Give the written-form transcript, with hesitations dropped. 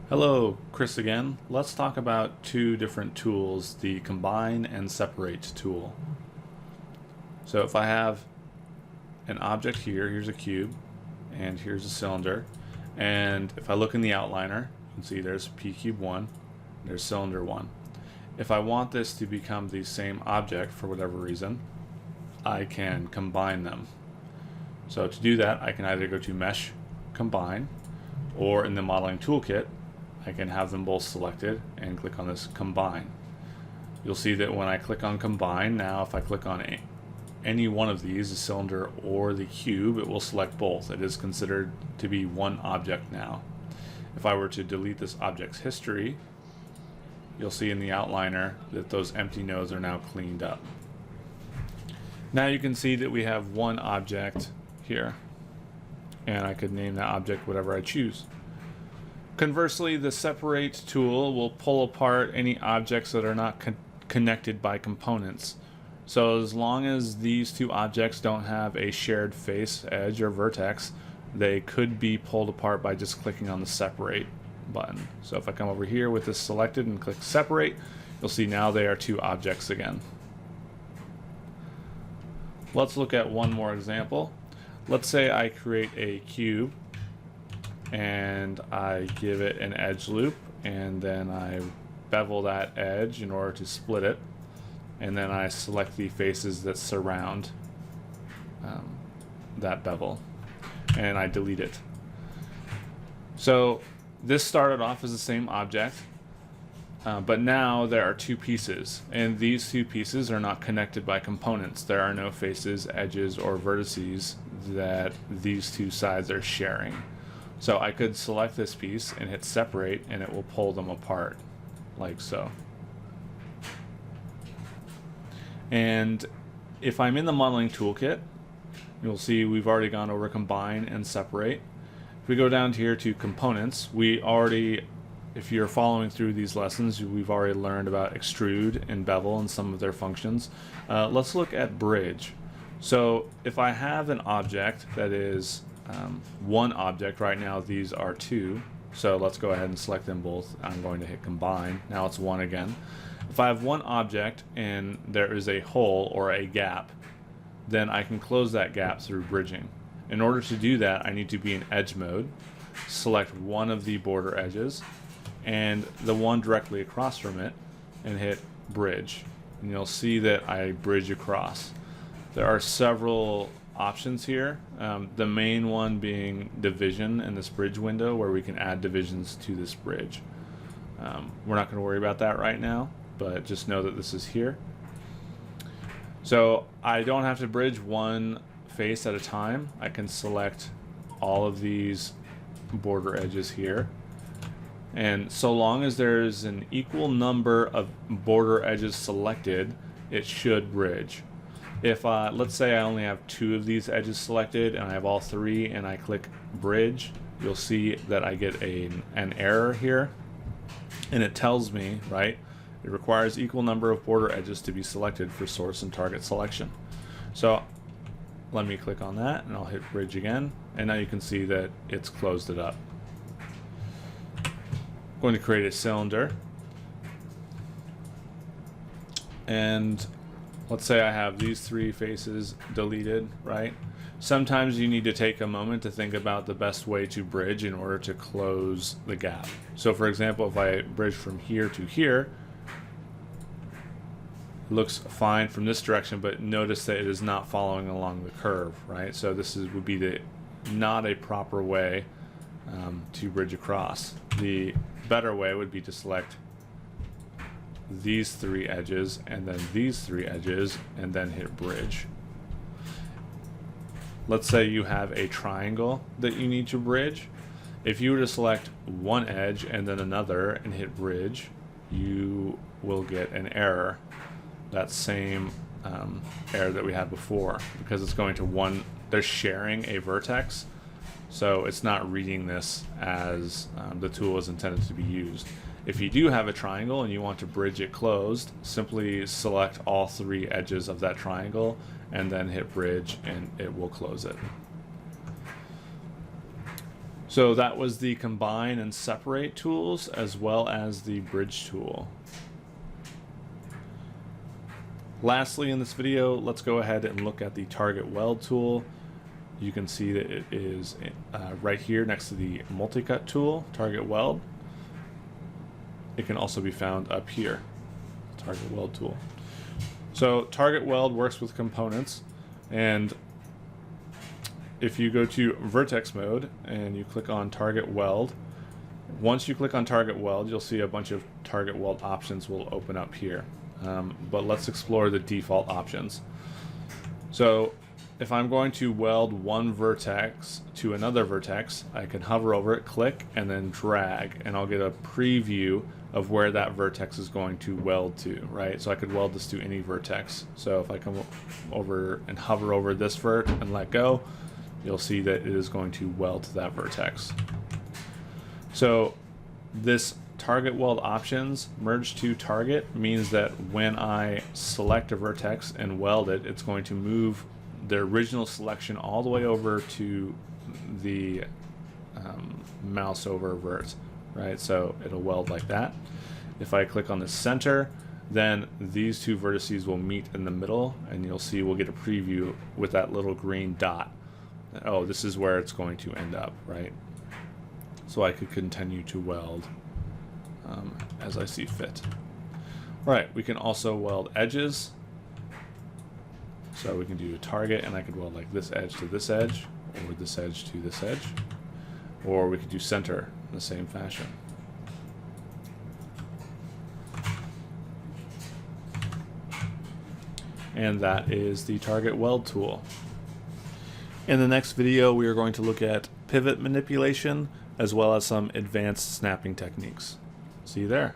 Hello, Chris again. Let's talk about two different tools, the combine and separate tool. So if I have an object here, here's a cube, and here's a cylinder, and if I look in the outliner, you can see there's P cube 1, there's cylinder 1. If I want this to become the same object for whatever reason, I can combine them. So to do that, I can either go to Mesh, Combine, or in the modeling toolkit, I can have them both selected and click on this combine. You'll see that when I click on combine, now if I click on any one of these, the cylinder or the cube, it will select both. It is considered to be one object now. If I were to delete this object's history, you'll see in the outliner that those empty nodes are now cleaned up. Now you can see that we have one object here, and I could name that object whatever I choose. Conversely, the separate tool will pull apart any objects that are not connected by components. So as long as these two objects don't have a shared face, edge, or vertex, they could be pulled apart by just clicking on the separate button. So if I come over here with this selected and click separate, you'll see now they are two objects again. Let's look at one more example. Let's say I create a cube and I give it an edge loop, and then I bevel that edge in order to split it, and then I select the faces that surround that bevel, and I delete it. So this started off as the same object, but now there are two pieces, and these two pieces are not connected by components. There are no faces, edges, or vertices that these two sides are sharing. So I could select this piece and hit separate, and it will pull them apart like so. And if I'm in the modeling toolkit, you'll see we've already gone over combine and separate. If we go down here to components, if you're following through these lessons, we've already learned about extrude and bevel and some of their functions. Let's look at bridge. So if I have an object that is one object, right now these are two, so let's go ahead and select them both. I'm going to hit combine. Now it's one again. If I have one object and there is a hole or a gap, then I can close that gap through bridging. In order to do that, I need to be in edge mode, select one of the border edges and the one directly across from it, and hit bridge, and you'll see that I bridge across. There are several options here, the main one being division in this bridge window, where we can add divisions to this bridge. We're not going to worry about that right now, but just know that this is here. So I don't have to bridge one face at a time. I can select all of these border edges here, and so long as there's an equal number of border edges selected, it should bridge. If let's say I only have two of these edges selected and I have all three and I click bridge, you'll see that I get an error here, and it tells me, right, it requires equal number of border edges to be selected for source and target selection. So let me click on that and I'll hit bridge again, and now you can see that it's closed it up. I'm going to create a cylinder, and let's say I have these three faces deleted, right? Sometimes you need to take a moment to think about the best way to bridge in order to close the gap. So for example, if I bridge from here to here, it looks fine from this direction, but notice that it is not following along the curve, right? So this would be not a proper way to bridge across. The better way would be to select these three edges and then these three edges and then hit bridge. Let's say you have a triangle that you need to bridge. If you were to select one edge and then another and hit bridge, you will get an error, that same error that we had before, because it's going to one, they're sharing a vertex, so it's not reading this as the tool is intended to be used. If you do have a triangle and you want to bridge it closed, simply select all three edges of that triangle and then hit bridge, and it will close it. So that was the combine and separate tools as well as the bridge tool. Lastly in this video, let's go ahead and look at the target weld tool. You can see that it is right here next to the multi-cut tool, target weld. It can also be found up here, target weld tool. So target weld works with components, and if you go to vertex mode and you click on target weld, once you click on target weld, you'll see a bunch of target weld options will open up here. But let's explore the default options. So if I'm going to weld one vertex to another vertex, I can hover over it, click, and then drag, and I'll get a preview of where that vertex is going to weld to, right? So I could weld this to any vertex. So if I come over and hover over this vert and let go, you'll see that it is going to weld to that vertex. So this target weld options merge to target means that when I select a vertex and weld it, it's going to move the original selection all the way over to the mouse over vert, right? So it'll weld like that. If I click on the center, then these two vertices will meet in the middle, and you'll see we'll get a preview with that little green dot. Oh, this is where it's going to end up, right? So I could continue to weld as I see fit. Right, we can also weld edges. So we can do a target, and I could weld like this edge to this edge, or this edge to this edge, or we could do center in the same fashion. And that is the target weld tool. In the next video, we are going to look at pivot manipulation as well as some advanced snapping techniques. See you there.